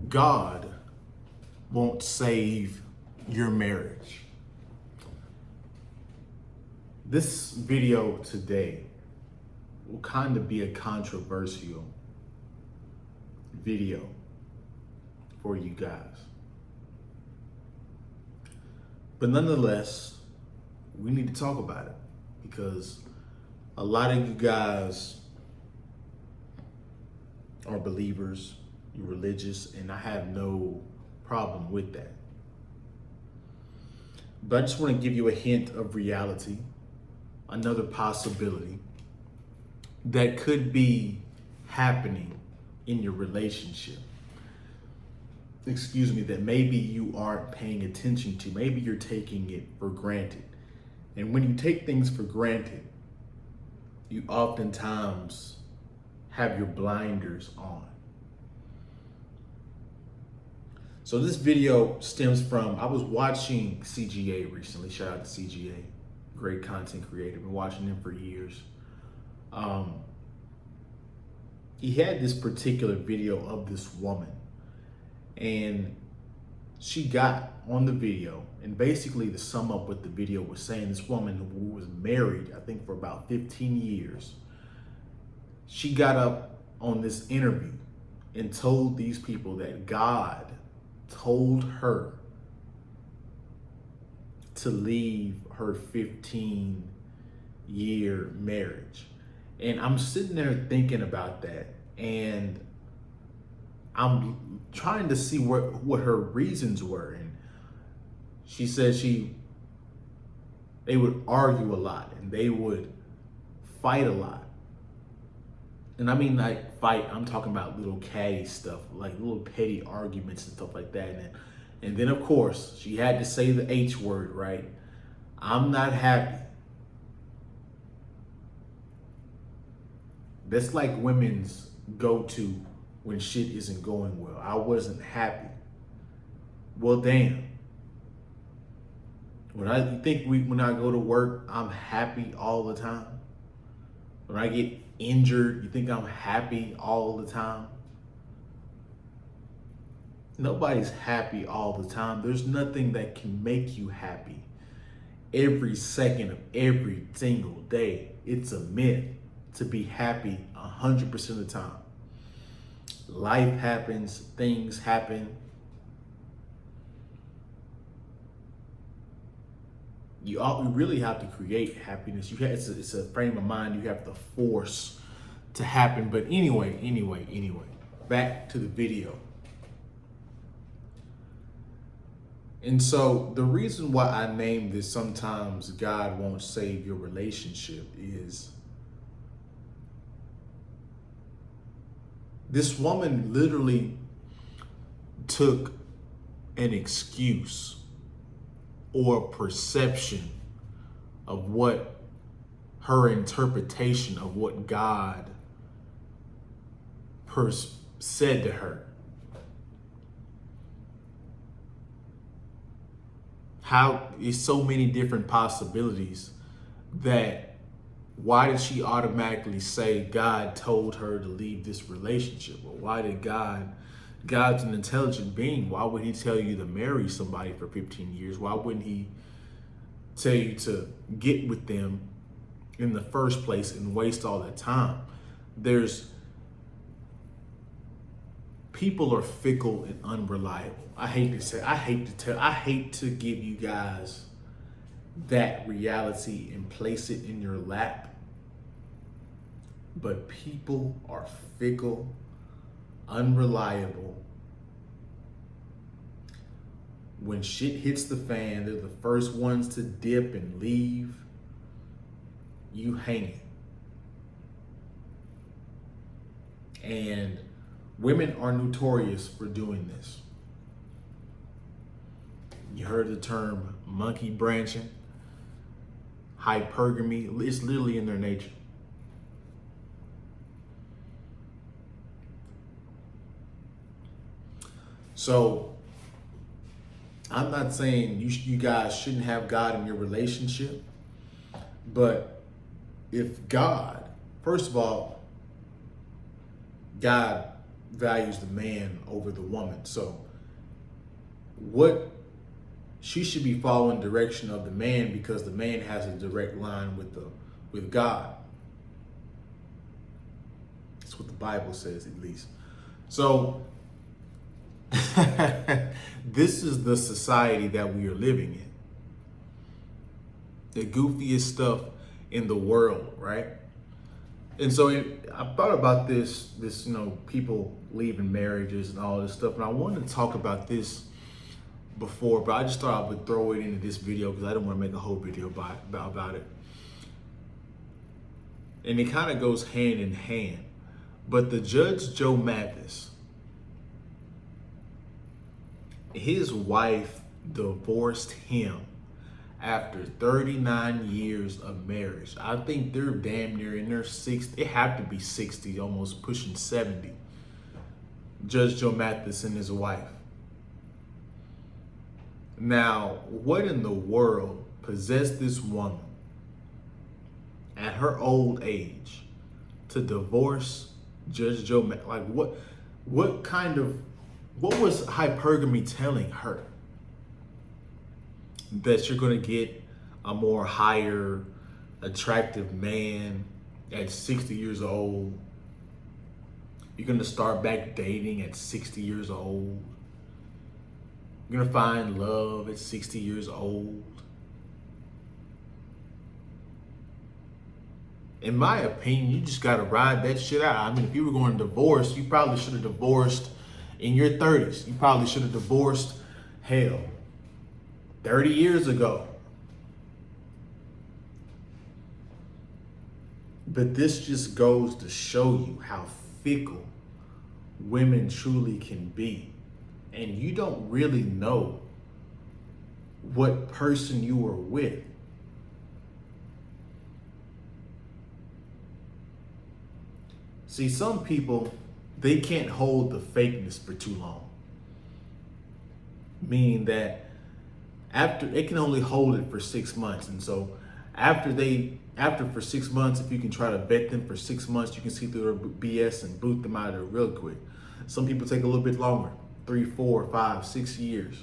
God won't save your marriage. This video today will kind of be a controversial video for you guys. But nonetheless, we need to talk about it because a lot of you guys are believers, you're religious, and I have no problem with that. But I just want to give you a hint of reality, another possibility that could be happening in your relationship. That maybe you aren't paying attention to. Maybe you're taking it for granted. And when you take things for granted, you oftentimes have your blinders on. So this video stems from, I was watching CGA recently. Shout out to CGA, great content creator. Been watching him for years. He had this particular video of this woman, and she got on the video, and basically to sum up what the video was saying, this woman who was married, I think for about 15 years, she got up on this interview and told these people that God told her to leave her 15-year marriage. And I'm sitting there thinking about that, and I'm trying to see what her reasons were. And she said they would argue a lot and they would fight a lot. And I mean, like, fight, I'm talking about little catty stuff, like little petty arguments and stuff like that. And then of course she had to say the H word, right? I'm not happy. That's like women's go-to when shit isn't going well. I wasn't happy. Well, damn. When I go to work, I'm happy all the time. When I get injured, you think I'm happy all the time? Nobody's happy all the time. There's nothing that can make you happy every second of every single day. It's a myth to be happy 100% of the time. Life happens, things happen. You really have to create happiness. It's a frame of mind you have to force to happen. But anyway, back to the video. And so the reason why I named this "Sometimes God Won't Save Your Relationship" is this woman literally took an excuse or perception of what her interpretation of what God said to her. How is so many different possibilities that why did she automatically say God told her to leave this relationship? Or why did God's an intelligent being. Why would he tell you to marry somebody for 15 years? Why wouldn't he tell you to get with them in the first place and waste all that time? People are fickle and unreliable. I hate to give you guys that reality and place it in your lap. But people are fickle, unreliable. When shit hits the fan, they're the first ones to dip and leave. You hanging. And women are notorious for doing this. You heard the term monkey branching, hypergamy. It's literally in their nature. So I'm not saying you guys shouldn't have God in your relationship, but if God, first of all, God values the man over the woman. So what she should be following direction of the man, because the man has a direct line with God. That's what the Bible says, at least. So this is the society that we are living in. The goofiest stuff in the world, right? And so I thought about this, people leaving marriages and all this stuff. And I wanted to talk about this before, but I just thought I would throw it into this video because I didn't want to make a whole video about it. And it kind of goes hand in hand. But the Judge Joe Mathis, his wife divorced him after 39 years of marriage. I think they're damn near in their 60s. They have to be 60, almost pushing 70. Judge Joe Mathis and his wife. Now, what in the world possessed this woman at her old age to divorce Judge Joe Mathis? Like, what was hypergamy telling her? That you're going to get a more higher, attractive man at 60 years old. You're going to start back dating at 60 years old. You're going to find love at 60 years old. In my opinion, you just got to ride that shit out. I mean, if you were going to divorce, you probably should have divorced in your 30s. You probably should have divorced, hell, 30 years ago. But this just goes to show you how fickle women truly can be. And you don't really know what person you are with. See, some people, they can't hold the fakeness for too long. Meaning that after they can only hold it for 6 months. And so after for 6 months, if you can try to vet them for 6 months, you can see through their BS and boot them out of there real quick. Some people take a little bit longer, 3, 4, 5, 6 years.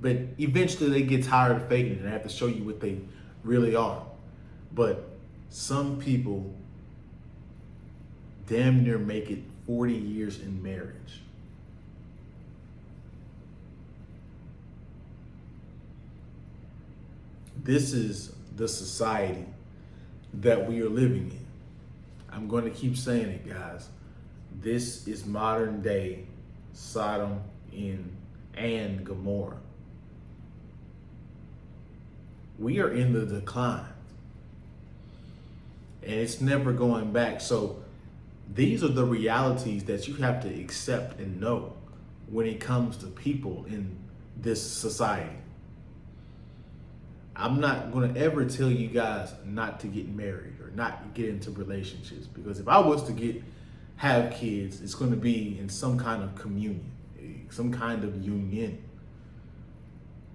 But eventually they get tired of faking it and have to show you what they really are. But some people damn near make it 40 years in marriage. This is the society that we are living in. I'm going to keep saying it, guys. This is modern day Sodom and Gomorrah. We are in the decline. And it's never going back. So these are the realities that you have to accept and know when it comes to people in this society. I'm not going to ever tell you guys not to get married or not get into relationships, because if I was to have kids, it's going to be in some kind of communion, some kind of union.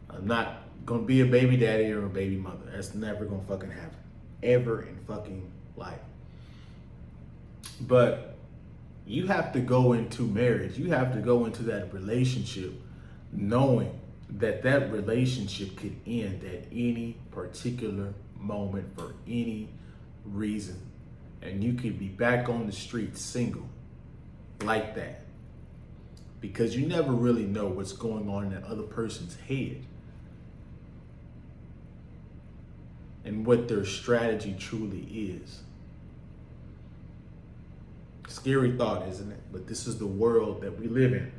I'm not going to be a baby daddy or a baby mother. That's never going to fucking happen, ever in fucking life. But you have to go into marriage. You have to go into that relationship knowing that relationship could end at any particular moment for any reason. And you could be back on the street single like that. Because you never really know what's going on in that other person's head and what their strategy truly is. Scary thought, isn't it? But this is the world that we live in.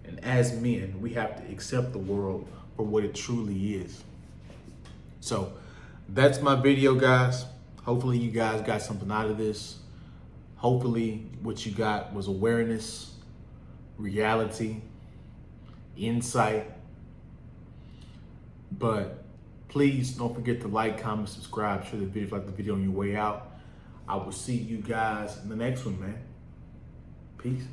And as men, we have to accept the world for what it truly is. So that's my video, guys. Hopefully you guys got something out of this. Hopefully what you got was awareness, reality, insight. But please don't forget to like, comment, subscribe, share the video if you like the video on your way out. I will see you guys in the next one, man. Peace.